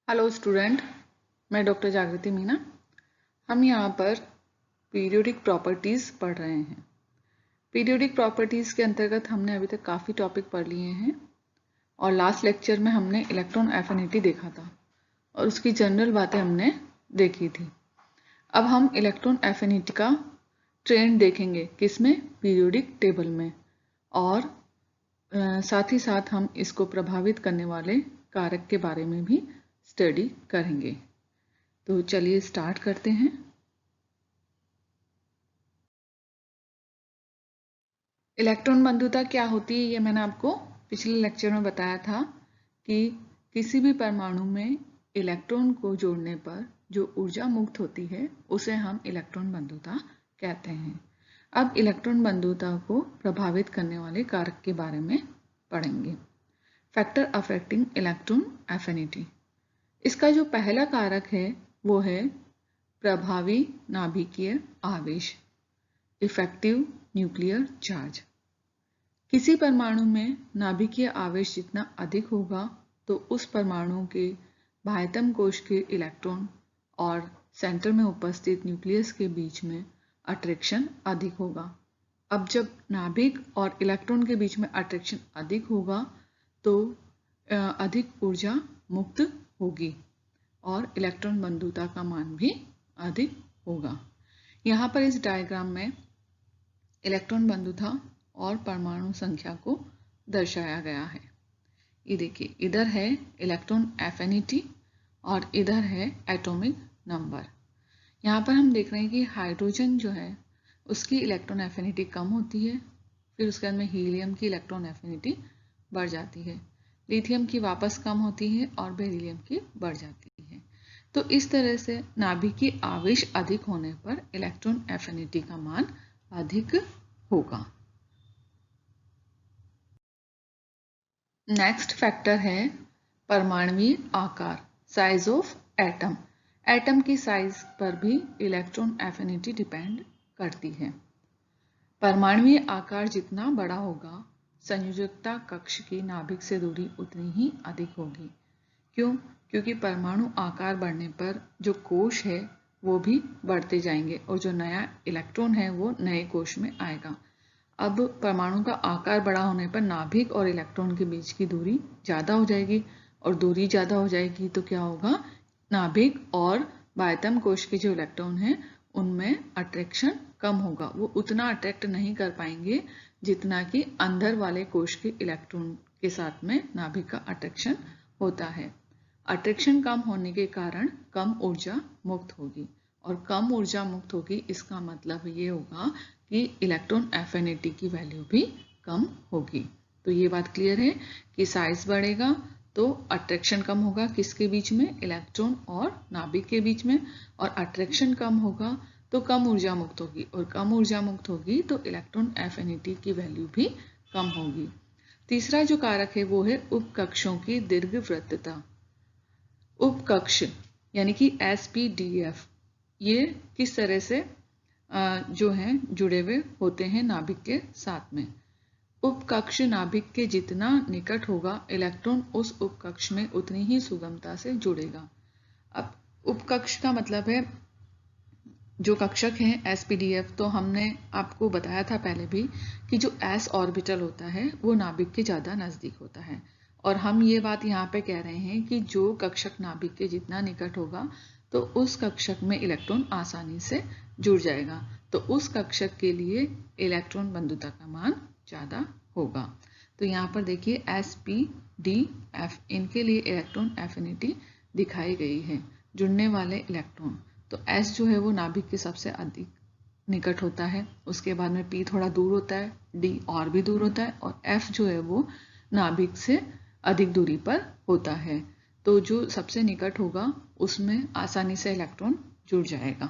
Hello student, मैं doctor जागृति मीना। हम यहाँ पर पीरियोडिक प्रॉपर्टीज़ पढ़ रहे हैं। पीरियोडिक प्रॉपर्टीज़ के अंतर्गत हमने अभी तक काफ़ी टॉपिक पढ़ लिए हैं और लास्ट लेक्चर में हमने इलेक्ट्रॉन एफिनिटी देखा था और उसकी जनरल बातें हमने देखी थी। अब हम इलेक्ट्रॉन एफिनिटी का ट्रेंड देखेंगे, किसमें? पीरियोडिक टेबल में। और साथ ही साथ हम इसको प्रभावित करने वाले कारक के बारे में भी स्टडी करेंगे। तो चलिए स्टार्ट करते हैं। इलेक्ट्रॉन बंधुता क्या होती है, ये मैंने आपको पिछले लेक्चर में बताया था कि किसी भी परमाणु में इलेक्ट्रॉन को जोड़ने पर जो ऊर्जा मुक्त होती है उसे हम इलेक्ट्रॉन बंधुता कहते हैं। अब इलेक्ट्रॉन बंधुता को प्रभावित करने वाले कारक के बारे में पढ़ेंगे। Factor affecting electron affinity. इसका जो पहला कारक है वो है प्रभावी नाभिकीय आवेश, इफेक्टिव न्यूक्लियर चार्ज। किसी परमाणु में नाभिकीय आवेश जितना अधिक होगा तो उस परमाणु के बाह्यतम कोश के इलेक्ट्रॉन और सेंटर में उपस्थित न्यूक्लियस के बीच में अट्रैक्शन अधिक होगा। अब जब नाभिक और इलेक्ट्रॉन के बीच में अट्रैक्शन अधिक होगा तो अधिक ऊर्जा मुक्त होगी और इलेक्ट्रॉन बंधुता का मान भी अधिक होगा। यहाँ पर इस डायग्राम में इलेक्ट्रॉन बंधुता और परमाणु संख्या को दर्शाया गया है। ये देखिए, इधर है इलेक्ट्रॉन एफिनिटी और इधर है एटॉमिक नंबर। यहाँ पर हम देख रहे हैं कि हाइड्रोजन जो है उसकी इलेक्ट्रॉन एफिनिटी कम होती है, फिर उसके बाद में हीलियम की इलेक्ट्रॉन एफिनिटी बढ़ जाती है, लिथियम की वापस कम होती है और बेरिलियम की बढ़ जाती है। तो इस तरह से नाभिकीय आवेश अधिक होने पर इलेक्ट्रॉन एफिनिटी का मान अधिक होगा। नेक्स्ट फैक्टर है परमाणुवीय आकार, साइज ऑफ एटम। एटम की साइज पर भी इलेक्ट्रॉन एफिनिटी डिपेंड करती है। परमाणुवीय आकार जितना बड़ा होगा, संयोजकता कक्ष की नाभिक से दूरी उतनी ही अधिक होगी। क्यों? क्योंकि परमाणु आकार बढ़ने पर जो कोश है वो भी बढ़ते जाएंगे और जो नया इलेक्ट्रॉन है वो नए कोश में आएगा। अब परमाणु का आकार बड़ा होने पर नाभिक और इलेक्ट्रॉन के बीच की दूरी ज़्यादा हो जाएगी और दूरी ज़्यादा हो जाएगी तो क्या होगा? नाभिक और बाह्यतम कोश के जो इलेक्ट्रॉन हैं उनमें अट्रैक्शन कम होगा। वो उतना अट्रैक्ट नहीं कर पाएंगे जितना कि अंदर वाले कोश के इलेक्ट्रॉन के साथ में नाभिक का अट्रैक्शन होता है। अट्रैक्शन कम होने के कारण कम ऊर्जा मुक्त होगी और कम ऊर्जा मुक्त होगी, इसका मतलब ये होगा कि इलेक्ट्रॉन एफिनिटी की वैल्यू भी कम होगी। तो ये बात क्लियर है कि साइज बढ़ेगा तो अट्रैक्शन कम होगा, किसके बीच में? इलेक्ट्रॉन और नाभिक के बीच में। और अट्रैक्शन कम होगा तो कम ऊर्जा मुक्त होगी और कम ऊर्जा मुक्त होगी तो इलेक्ट्रॉन एफिनिटी की वैल्यू भी कम होगी। तीसरा जो कारक है वो है उपकक्षों की दीर्घवृत्तता। उपकक्ष यानी कि SPDF, ये किस तरह से जो हैं जुड़े हुए होते हैं नाभिक के साथ में। उपकक्ष नाभिक के जितना निकट होगा, इलेक्ट्रॉन उस उपकक्ष में उतनी ही सुगमता से जुड़ेगा। अब उपकक्ष का मतलब है जो कक्षक हैं SPDF, तो हमने आपको बताया था पहले भी कि जो S ऑर्बिटल होता है वो नाभिक के ज़्यादा नज़दीक होता है और हम ये बात यहाँ पे कह रहे हैं कि जो कक्षक नाभिक के जितना निकट होगा तो उस कक्षक में इलेक्ट्रॉन आसानी से जुड़ जाएगा, तो उस कक्षक के लिए इलेक्ट्रॉन बंधुता का मान ज़्यादा होगा। तो यहाँ पर देखिए SPDF, इनके लिए इलेक्ट्रॉन एफिनिटी दिखाई गई है, जुड़ने वाले इलेक्ट्रॉन। तो S जो है वो नाभिक के सबसे अधिक निकट होता है, उसके बाद में P थोड़ा दूर होता है, D और भी दूर होता है और F जो है वो नाभिक से अधिक दूरी पर होता है। तो जो सबसे निकट होगा उसमें आसानी से इलेक्ट्रॉन जुड़ जाएगा।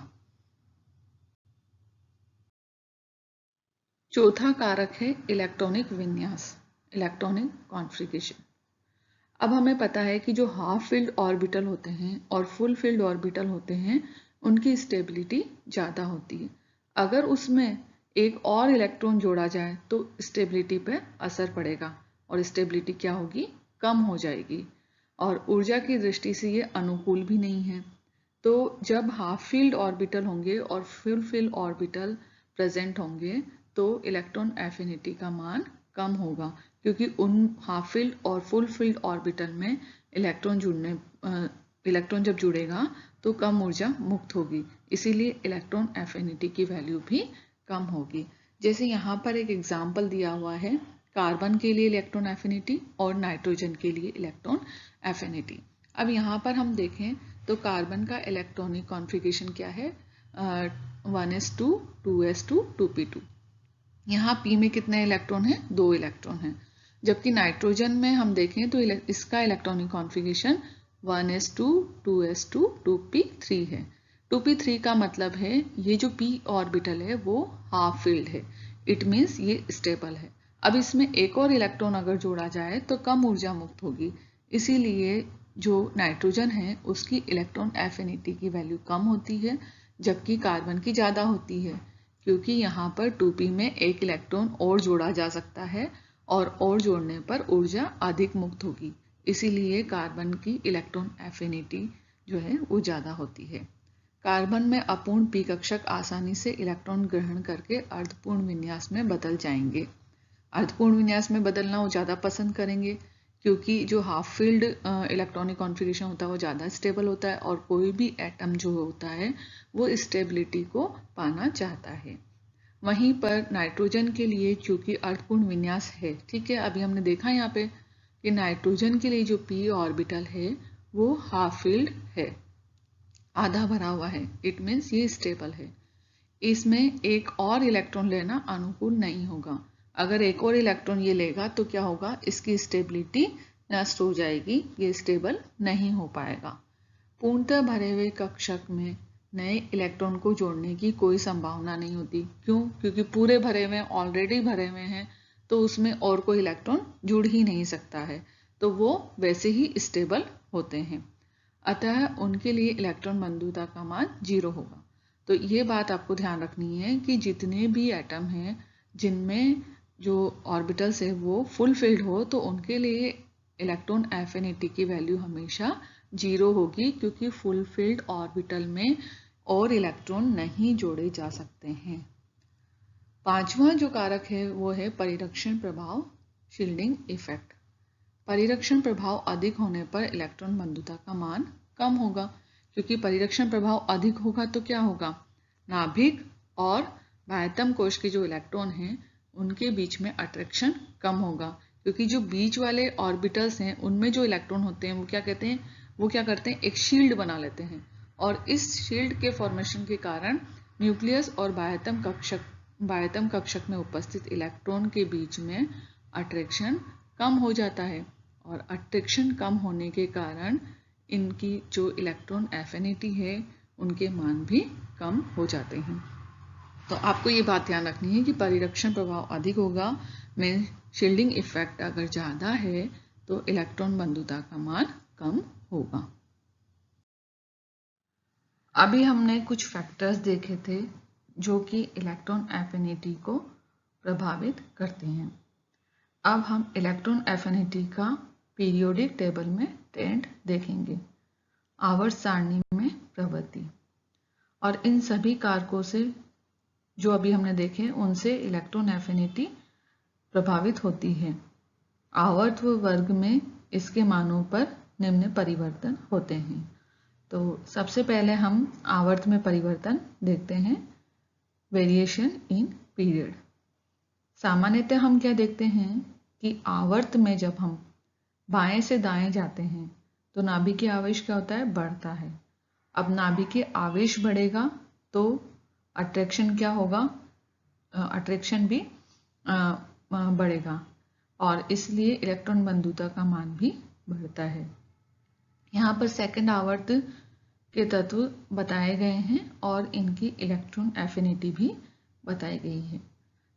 चौथा कारक है इलेक्ट्रॉनिक विन्यास, इलेक्ट्रॉनिक कॉन्फ़िगरेशन। अब हमें पता है कि जो हाफ फील्ड ऑर्बिटल होते हैं और फुल फील्ड ऑर्बिटल होते हैं उनकी स्टेबिलिटी ज़्यादा होती है। अगर उसमें एक और इलेक्ट्रॉन जोड़ा जाए तो स्टेबिलिटी पर असर पड़ेगा और स्टेबिलिटी क्या होगी? कम हो जाएगी। और ऊर्जा की दृष्टि से ये अनुकूल भी नहीं है। तो जब हाफ फील्ड ऑर्बिटल होंगे और फुल फील्ड ऑर्बिटल प्रेजेंट होंगे तो इलेक्ट्रॉन एफिनिटी का मान कम होगा, क्योंकि उन हाफ फील्ड और फुल फील्ड ऑर्बिटल में इलेक्ट्रॉन जब जुड़ेगा तो कम ऊर्जा मुक्त होगी, इसीलिए इलेक्ट्रॉन एफिनिटी की वैल्यू भी कम होगी। जैसे यहाँ पर एक एग्जाम्पल दिया हुआ है कार्बन के लिए इलेक्ट्रॉन एफिनिटी और नाइट्रोजन के लिए इलेक्ट्रॉन एफिनिटी। अब यहाँ पर हम देखें तो कार्बन का इलेक्ट्रॉनिक कॉन्फ़िगरेशन क्या है, 1s2 2s2 2p2। यहाँ p में कितने इलेक्ट्रॉन हैं, 2 इलेक्ट्रॉन हैं। जबकि नाइट्रोजन में हम देखें तो इसका electronic configuration 1s2 2s2 2p3 है। 2p3 का मतलब है ये जो p ऑर्बिटल है वो हाफ फील्ड है, इट मीन्स ये स्टेबल है। अब इसमें एक और इलेक्ट्रॉन अगर जोड़ा जाए तो कम ऊर्जा मुक्त होगी, इसीलिए जो नाइट्रोजन है उसकी इलेक्ट्रॉन एफिनिटी की वैल्यू कम होती है, जबकि कार्बन की ज़्यादा होती है, क्योंकि यहाँ पर 2p में एक इलेक्ट्रॉन और जोड़ा जा सकता है और जोड़ने पर ऊर्जा अधिक मुक्त होगी, इसीलिए कार्बन की इलेक्ट्रॉन एफिनिटी जो है वो ज़्यादा होती है। कार्बन में अपूर्ण p कक्षक आसानी से इलेक्ट्रॉन ग्रहण करके अर्धपूर्ण विन्यास में बदल जाएंगे। अर्धपूर्ण विन्यास में बदलना वो ज़्यादा पसंद करेंगे, क्योंकि जो हाफ फील्ड इलेक्ट्रॉनिक कॉन्फ़िगरेशन होता है वो ज़्यादा स्टेबल होता है और कोई भी एटम जो होता है वो स्टेबिलिटी को पाना चाहता है। वहीं पर नाइट्रोजन के लिए चूंकि अर्धपूर्ण विन्यास है, ठीक है, अभी हमने देखा यहाँ पे कि नाइट्रोजन के लिए जो p ऑर्बिटल है वो हाफ फील्ड है, आधा भरा हुआ है, इट मीन्स ये स्टेबल है। इसमें एक और इलेक्ट्रॉन लेना अनुकूल नहीं होगा। अगर एक और इलेक्ट्रॉन ये लेगा तो क्या होगा, इसकी स्टेबिलिटी नष्ट हो जाएगी, ये स्टेबल नहीं हो पाएगा। पूर्णतः भरे हुए कक्षक में नए इलेक्ट्रॉन को जोड़ने की कोई संभावना नहीं होती। क्यों? क्योंकि पूरे भरे हुए ऑलरेडी भरे हुए हैं, तो उसमें और कोई इलेक्ट्रॉन जुड़ ही नहीं सकता है, तो वो वैसे ही स्टेबल होते हैं। अतः उनके लिए इलेक्ट्रॉन बंधुता का मान 0 होगा। तो ये बात आपको ध्यान रखनी है कि जितने भी एटम हैं जिनमें जो ऑर्बिटल्स है वो फुल फिल्ड हो तो उनके लिए इलेक्ट्रॉन एफिनिटी की वैल्यू हमेशा 0 होगी, क्योंकि फुल फिल्ड ऑर्बिटल में और इलेक्ट्रॉन नहीं जोड़े जा सकते हैं। पांचवा जो कारक है वो है परिरक्षण प्रभाव, शील्डिंग इफेक्ट। परिरक्षण प्रभाव अधिक होने पर इलेक्ट्रॉन बंधुता का मान कम होगा, क्योंकि परिरक्षण प्रभाव अधिक होगा तो क्या होगा, नाभिक और बाह्यतम कोश के जो इलेक्ट्रॉन हैं उनके बीच में अट्रैक्शन कम होगा, क्योंकि जो बीच वाले ऑर्बिटल्स हैं उनमें जो इलेक्ट्रॉन होते हैं वो क्या करते हैं, एक शील्ड बना लेते हैं, और इस शील्ड के फॉर्मेशन के कारण न्यूक्लियस और बाह्यतम कक्षक में उपस्थित इलेक्ट्रॉन के बीच में अट्रैक्शन कम हो जाता है, और अट्रैक्शन कम होने के कारण इनकी जो इलेक्ट्रॉन एफिनिटी है उनके मान भी कम हो जाते हैं। तो आपको ये बात ध्यान रखनी है कि परिरक्षण प्रभाव अधिक होगा में शील्डिंग इफेक्ट अगर ज़्यादा है तो इलेक्ट्रॉन बंधुता का मान कम होगा। अभी हमने कुछ फैक्टर्स देखे थे जो कि इलेक्ट्रॉन एफिनिटी को प्रभावित करते हैं। अब हम इलेक्ट्रॉन एफिनिटी का पीरियोडिक टेबल में ट्रेंड देखेंगे, आवर्त सारणी में प्रवृत्ति, और इन सभी कारकों से जो अभी हमने देखे उनसे इलेक्ट्रॉन एफिनिटी प्रभावित होती है। आवर्त वर्ग में इसके मानों पर निम्न परिवर्तन होते हैं। तो सबसे पहले हम आवर्त में परिवर्तन देखते हैं, वेरिएशन इन पीरियड। सामान्यतः हम क्या देखते हैं कि आवर्त में जब हम बाएं से दाएं जाते हैं तो नाभिकीय आवेश क्या होता है, बढ़ता है। अब नाभिकीय आवेश बढ़ेगा तो अट्रैक्शन क्या होगा, अट्रैक्शन भी बढ़ेगा, और इसलिए इलेक्ट्रॉन बंधुता का मान भी बढ़ता है। यहाँ पर सेकंड आवर्त के तत्व बताए गए हैं और इनकी इलेक्ट्रॉन एफिनिटी भी बताई गई है।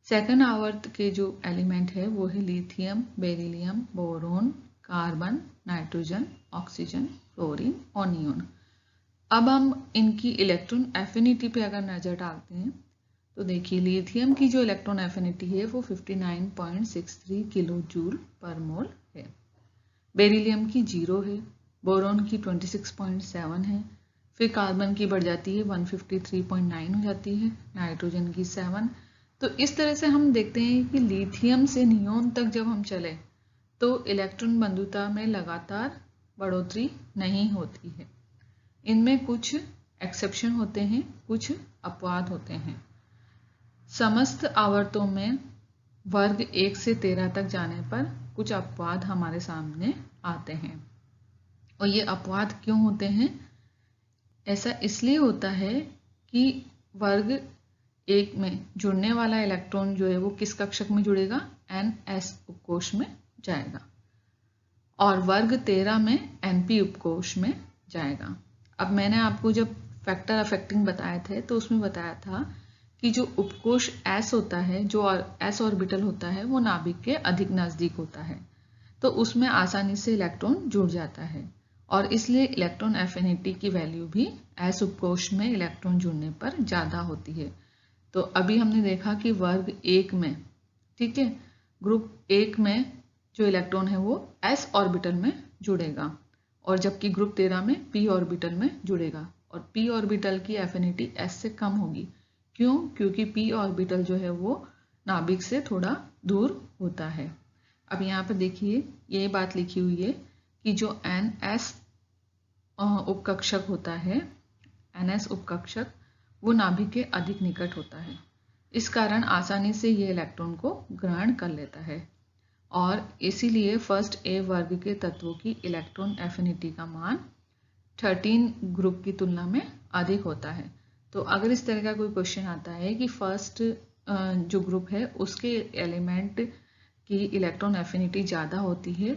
सेकंड आवर्त के जो एलिमेंट है वो है lithium, beryllium, boron, carbon, nitrogen, oxygen, fluorine और नियोन। अब हम इनकी इलेक्ट्रॉन एफिनिटी पे अगर नजर डालते हैं तो देखिए लिथियम की जो इलेक्ट्रॉन एफिनिटी है वो 59.63 किलो जूल पर मोल है। बेरिलियम की 0 है, बोरॉन की 26.7 है, फिर कार्बन की बढ़ जाती है 153.9 हो जाती है, नाइट्रोजन की 7। तो इस तरह से हम देखते हैं कि लिथियम से नियोन तक जब हम चले तो इलेक्ट्रॉन बंधुता में लगातार बढ़ोतरी नहीं होती है। इनमें कुछ एक्सेप्शन होते हैं, कुछ अपवाद होते हैं। समस्त आवर्तों में वर्ग 1 से 13 तक जाने पर कुछ अपवाद हमारे सामने आते हैं। और ये अपवाद क्यों होते हैं? ऐसा इसलिए होता है कि वर्ग 1 में जुड़ने वाला इलेक्ट्रॉन जो है वो किस कक्षक में जुड़ेगा? NS उपकोष में जाएगा, और वर्ग 13 में NP उपकोष में जाएगा। अब मैंने आपको जब फैक्टर अफेक्टिंग बताए थे तो उसमें बताया था कि जो उपकोष S होता है, जो S ऑर्बिटल होता है, वो नाभिक के अधिक नजदीक होता है, तो उसमें आसानी से इलेक्ट्रॉन जुड़ जाता है, और इसलिए इलेक्ट्रॉन एफिनिटी की वैल्यू भी S उपकोष में इलेक्ट्रॉन जुड़ने पर ज़्यादा होती है। तो अभी हमने देखा कि वर्ग 1 में, ठीक है, ग्रुप 1 में जो इलेक्ट्रॉन है वो S ऑर्बिटल में जुड़ेगा, और जबकि ग्रुप 13 में P ऑर्बिटल में जुड़ेगा, और P ऑर्बिटल की एफिनिटी S से कम होगी। क्यों? क्योंकि P ऑर्बिटल जो है वो नाभिक से थोड़ा दूर होता है। अब यहाँ पर देखिए ये बात लिखी हुई है कि जो NS उपकक्षक होता है, NS उपकक्षक, वो नाभिक के अधिक निकट होता है। इस कारण आसानी से ये इलेक्ट्रॉन को ग्रहण कर लेता है, और इसीलिए फर्स्ट A वर्ग के तत्वों की इलेक्ट्रॉन एफिनिटी का मान 13 ग्रुप की तुलना में अधिक होता है। तो अगर इस तरह का कोई क्वेश्चन आता है कि फर्स्ट जो ग्रुप है उसके एलिमेंट की इलेक्ट्रॉन एफिनिटी ज़्यादा होती है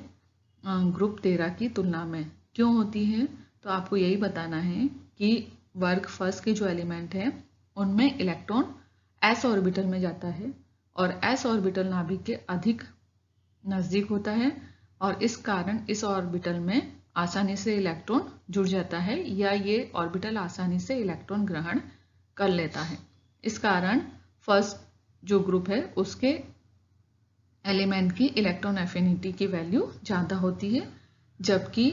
ग्रुप 13 की तुलना में, क्यों होती है? तो आपको यही बताना है कि वर्ग फर्स्ट के जो एलिमेंट हैं उनमें इलेक्ट्रॉन S ऑर्बिटल में जाता है, और S ऑर्बिटल नाभिक के अधिक नज़दीक होता है, और इस कारण इस ऑर्बिटल में आसानी से इलेक्ट्रॉन जुड़ जाता है, या ये ऑर्बिटल आसानी से इलेक्ट्रॉन ग्रहण कर लेता है। इस कारण फर्स्ट जो ग्रुप है उसके एलिमेंट की इलेक्ट्रॉन एफिनिटी की वैल्यू ज़्यादा होती है, जबकि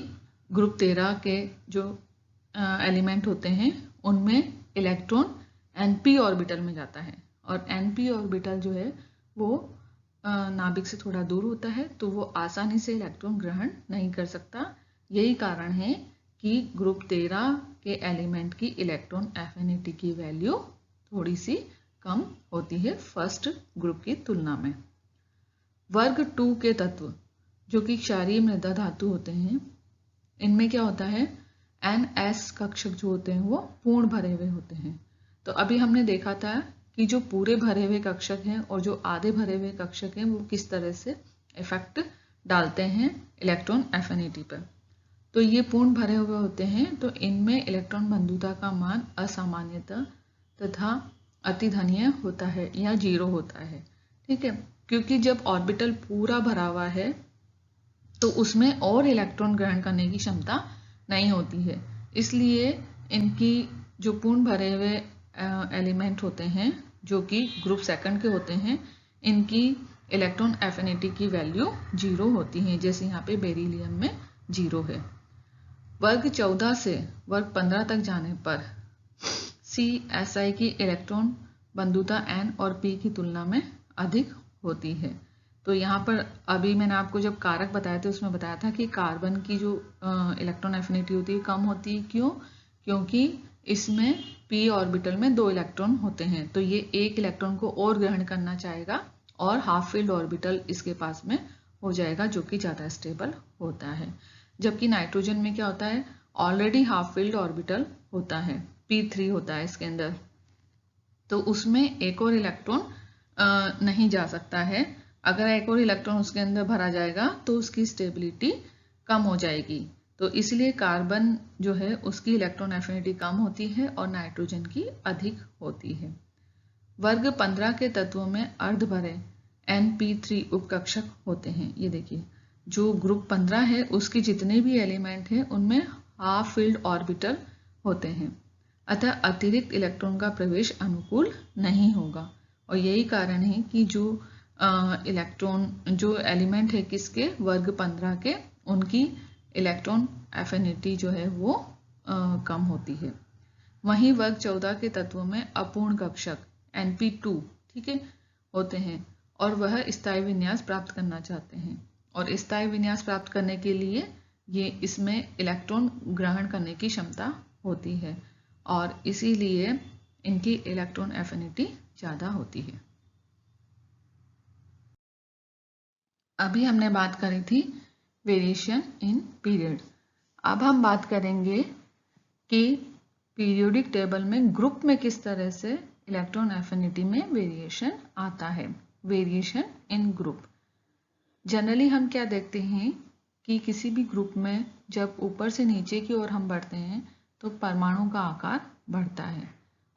ग्रुप 13 के जो एलिमेंट होते हैं उनमें इलेक्ट्रॉन NP ऑर्बिटल में जाता है, और NP ऑर्बिटल जो है वो नाभिक से थोड़ा दूर होता है, तो वो आसानी से इलेक्ट्रॉन ग्रहण नहीं कर सकता। यही कारण है कि ग्रुप 13 के एलिमेंट की इलेक्ट्रॉन एफिनिटी की वैल्यू थोड़ी सी कम होती है फर्स्ट ग्रुप की तुलना में। वर्ग 2 के तत्व जो कि क्षारीय मृदा धातु होते हैं, इनमें क्या होता है? NS कक्षक जो होते हैं वो पूर्ण भरे हुए होते हैं। तो अभी हमने देखा था कि जो पूरे भरे हुए कक्षक हैं और जो आधे भरे हुए कक्षक हैं वो किस तरह से इफेक्ट डालते हैं इलेक्ट्रॉन एफिनिटी पर। तो ये पूर्ण भरे हुए होते हैं, तो इनमें इलेक्ट्रॉन बंधुता का मान असामान्यतः तथा अतिधनीय होता है या 0 होता है, ठीक है, क्योंकि जब ऑर्बिटल पूरा भरा हुआ है तो उसमें और इलेक्ट्रॉन ग्रहण करने की क्षमता नहीं होती है। इसलिए इनकी जो पूर्ण भरे हुए एलिमेंट होते हैं जो कि ग्रुप सेकंड के होते हैं, इनकी इलेक्ट्रॉन एफिनिटी की वैल्यू 0 होती है, जैसे यहाँ पे बेरिलियम में 0 है। वर्ग 14 से वर्ग 15 तक जाने पर CSI की इलेक्ट्रॉन बंधुता N और P की तुलना में अधिक होती है। तो यहाँ पर अभी मैंने आपको जब कारक बताए थे उसमें बताया था कि कार्बन की जो इलेक्ट्रॉन एफिनिटी होती है कम होती है। क्यों? क्योंकि इसमें P ऑर्बिटल में 2 इलेक्ट्रॉन होते हैं, तो ये एक इलेक्ट्रॉन को और ग्रहण करना चाहेगा और हाफ फील्ड ऑर्बिटल इसके पास में हो जाएगा जो कि ज़्यादा स्टेबल होता है। जबकि नाइट्रोजन में क्या होता है? ऑलरेडी हाफ फील्ड ऑर्बिटल होता है, P3 होता है इसके अंदर, तो उसमें एक और इलेक्ट्रॉन नहीं जा सकता है। अगर एक और इलेक्ट्रॉन उसके अंदर भरा जाएगा तो उसकी स्टेबिलिटी कम हो जाएगी। तो इसलिए कार्बन जो है उसकी इलेक्ट्रॉन एफिनिटी कम होती है और नाइट्रोजन की अधिक होती है। वर्ग 15 के तत्वों में अर्ध भरे NP3 उपकक्षक होते हैं। ये देखिए, जो ग्रुप 15 है उसके जितने भी एलिमेंट हैं उनमें हाफ फील्ड ऑर्बिटल होते हैं, अतः अतिरिक्त इलेक्ट्रॉन का प्रवेश अनुकूल नहीं होगा। और यही कारण है कि जो इलेक्ट्रॉन जो एलिमेंट है किसके? वर्ग 15 के उनकी इलेक्ट्रॉन एफिनिटी जो है वो कम होती है। वहीं वर्ग 14 के तत्वों में अपूर्ण कक्षक Np2 ठीक है होते हैं और वह स्थायी विन्यास प्राप्त करना चाहते हैं, और स्थायी विन्यास प्राप्त करने के लिए ये इसमें इलेक्ट्रॉन ग्रहण करने की क्षमता होती है और इसीलिए इनकी इलेक्ट्रॉन एफिनिटी ज़्यादा होती है। अभी हमने बात करी थी वेरिएशन इन पीरियड। अब हम बात करेंगे कि पीरियोडिक टेबल में ग्रुप में किस तरह से इलेक्ट्रॉन एफिनिटी में वेरिएशन आता है। वेरिएशन इन ग्रुप, जनरली हम क्या देखते हैं कि किसी भी ग्रुप में जब ऊपर से नीचे की ओर हम बढ़ते हैं तो परमाणु का आकार बढ़ता है,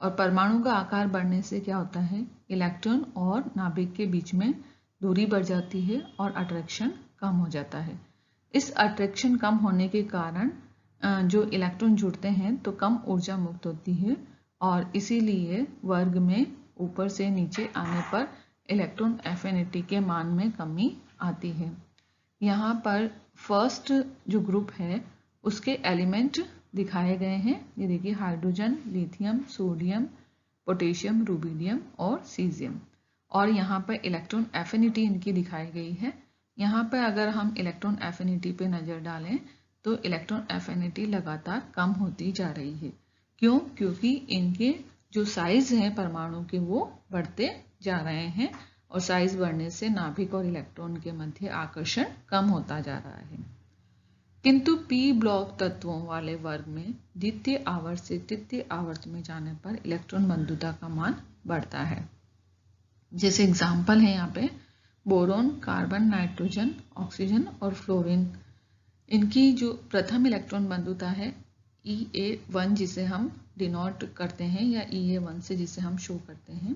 और परमाणु का आकार बढ़ने से क्या होता है, इलेक्ट्रॉन और नाभिक के बीच में दूरी बढ़ जाती है और अट्रैक्शन कम हो जाता है। इस अट्रैक्शन कम होने के कारण जो इलेक्ट्रॉन जुड़ते हैं तो कम ऊर्जा मुक्त होती है, और इसीलिए वर्ग में ऊपर से नीचे आने पर इलेक्ट्रॉन एफिनिटी के मान में कमी आती है। यहाँ पर फर्स्ट जो ग्रुप है उसके एलिमेंट दिखाए गए हैं, ये देखिए hydrogen, lithium, sodium, potassium, rubidium और सीजियम, और यहाँ पर इलेक्ट्रॉन एफिनिटी इनकी दिखाई गई है। यहाँ पर अगर हम इलेक्ट्रॉन एफिनिटी पे नज़र डालें तो इलेक्ट्रॉन एफिनिटी लगातार कम होती जा रही है। क्यों? क्योंकि इनके जो साइज हैं परमाणु के वो बढ़ते जा रहे हैं, और साइज बढ़ने से नाभिक और इलेक्ट्रॉन के मध्य आकर्षण कम होता जा रहा है। किंतु पी ब्लॉक तत्वों वाले वर्ग में द्वितीय आवर्त से तृतीय आवर्त में जाने पर इलेक्ट्रॉन बंधुता का मान बढ़ता है। जैसे एग्जाम्पल है यहाँ पे बोरोन, कार्बन, नाइट्रोजन, ऑक्सीजन और फ्लोरीन। इनकी जो प्रथम इलेक्ट्रॉन बंधुता है EA1 जिसे हम डिनोट करते हैं, या EA1 से जिसे हम शो करते हैं।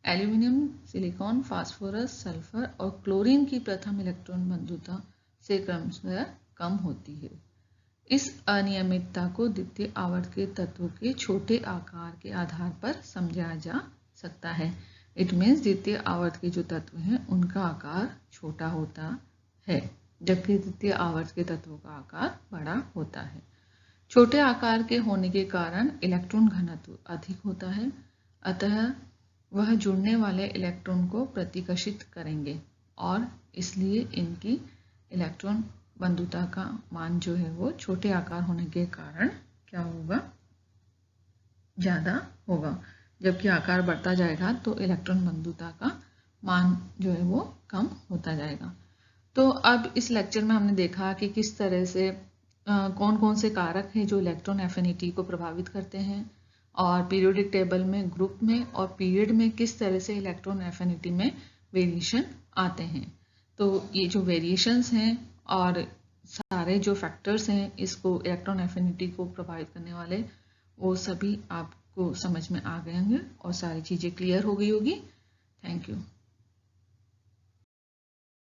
एल्यूमिनियम, सिलिकॉन, फास्फोरस, सल्फर और क्लोरीन की प्रथम इलेक्ट्रॉन बंधुता से क्रमशः कम होती है। इस अनियमितता को द्वितीय आवर्त के तत्वों के छोटे आकार के आधार पर समझा जा सकता है। इट मीन्स द्वितीय आवर्त के जो तत्व हैं उनका आकार छोटा होता है, जबकि तृतीय आवर्त के तत्वों का आकार बड़ा होता है। छोटे आकार के होने के कारण इलेक्ट्रॉन घनत्व अधिक होता है, अतः वह जुड़ने वाले इलेक्ट्रॉन को प्रतिकर्षित करेंगे, और इसलिए इनकी इलेक्ट्रॉन बंधुता का मान जो है वो छोटे आकार होने के कारण क्या होगा, ज़्यादा होगा। जबकि आकार बढ़ता जाएगा तो इलेक्ट्रॉन बंधुता का मान जो है वो कम होता जाएगा। तो अब इस लेक्चर में हमने देखा कि किस तरह से कौन कौन से कारक हैं जो इलेक्ट्रॉन एफिनिटी को प्रभावित करते हैं, और पीरियोडिक टेबल में ग्रुप में और पीरियड में किस तरह से इलेक्ट्रॉन एफिनिटी में वेरिएशन आते हैं। तो ये जो वेरिएशंस हैं और सारे जो फैक्टर्स हैं इसको इलेक्ट्रॉन एफिनिटी को प्रभावित करने वाले, वो सभी आपको समझ में आ गए होंगे और सारी चीज़ें क्लियर हो गई होगी। Thank you.